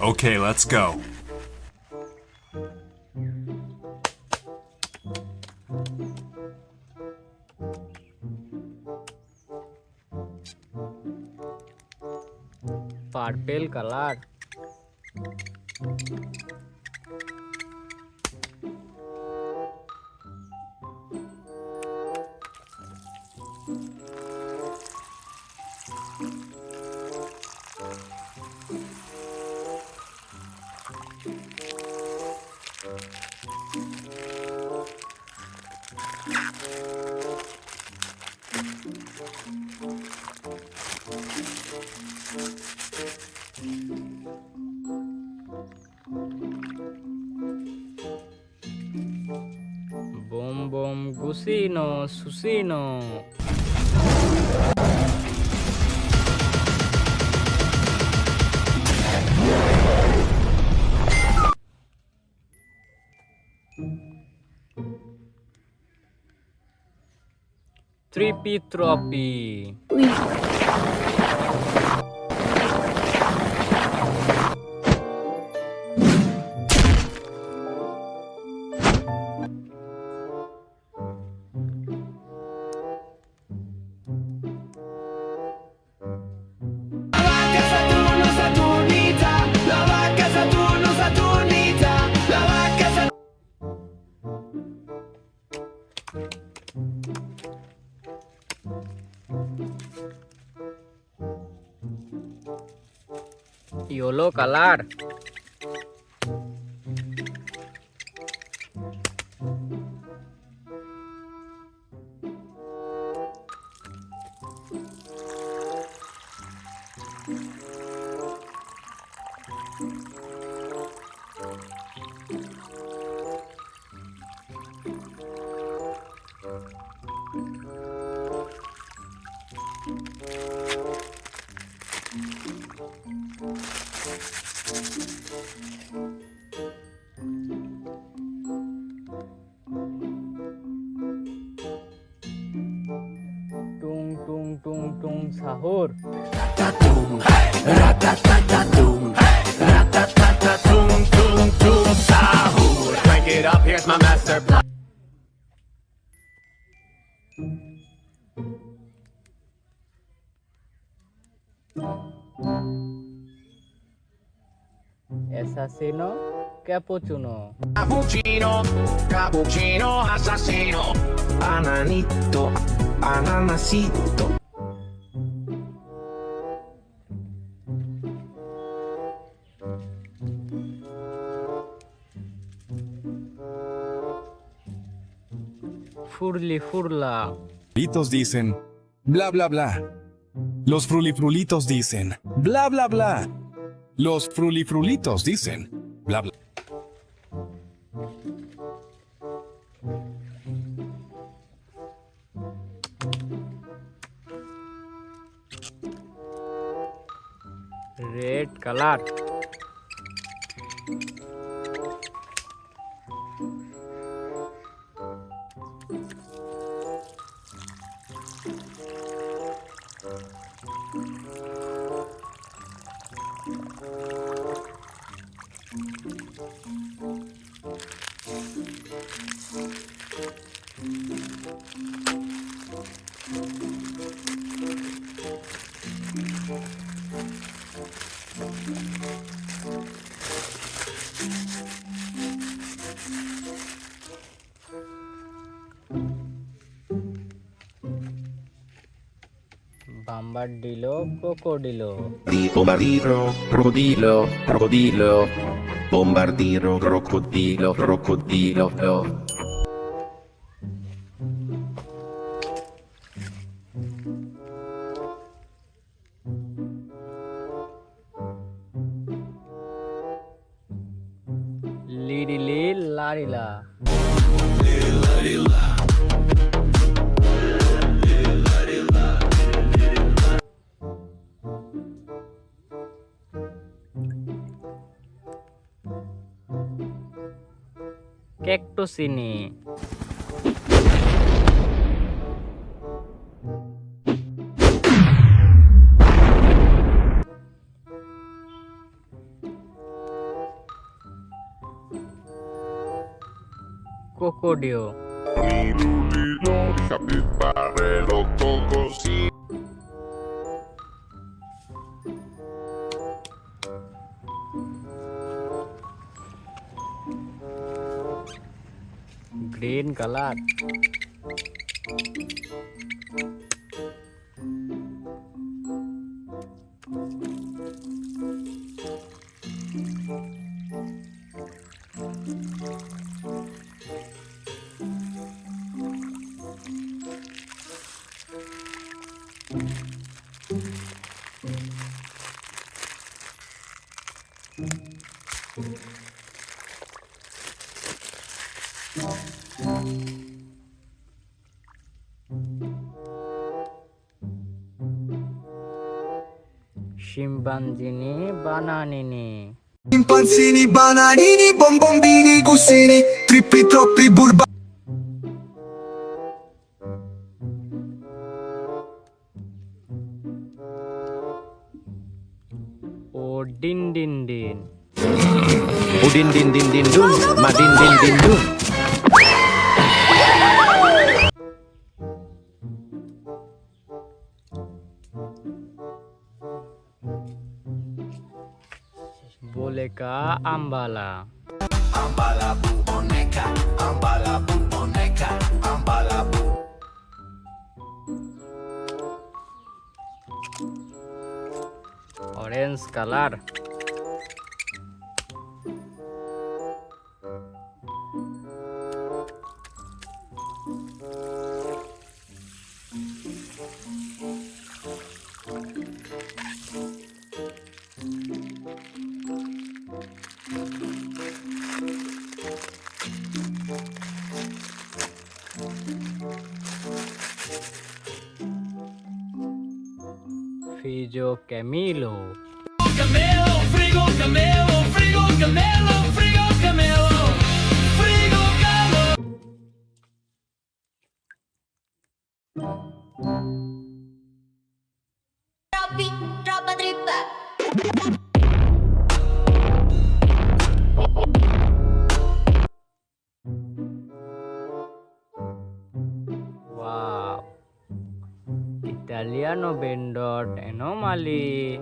Okay, let's go. Purple color. Bombom Gusino Susino. Trippi Tropi. Yellow color. Tung tung tung tung sahur. Ratatatung, ratatatung, ratatatung, tung tung sahur. Crank it up, here's my master plan. Assassino, Cappuccino. Cappuccino, Cappuccino Assasino. Ananito, ananasito. Frulli Frulla. Frulitos dicen bla bla bla. Los frulifrulitos dicen bla bla bla. Los frulifrulitos dicen bla bla. Red color. Bombardino Crocodilo. Bombardino Crocodilo, Crocodilo. Bombardino Crocodilo, Crocodilo. Lirilli Larilla. Cactus ini. Crocodilo. Green color. Chimpanzini Bananini. Chimpanzini Bananini, Bombombini Gusini, Trippi Troppi Burbaloni. Odin din din. Udin din din din dun, madin din din dun. Boneca Ambalabu. Ambalabu, boneca, Ambalabu, boneca, Ambalabu. Orange color. Frigo Camelo. Frigo Camelo, Frigo Camelo, Frigo Camelo, Frigo Camelo. Trippi Troppa trippa. Wow. Italiano Bendot Anomaly.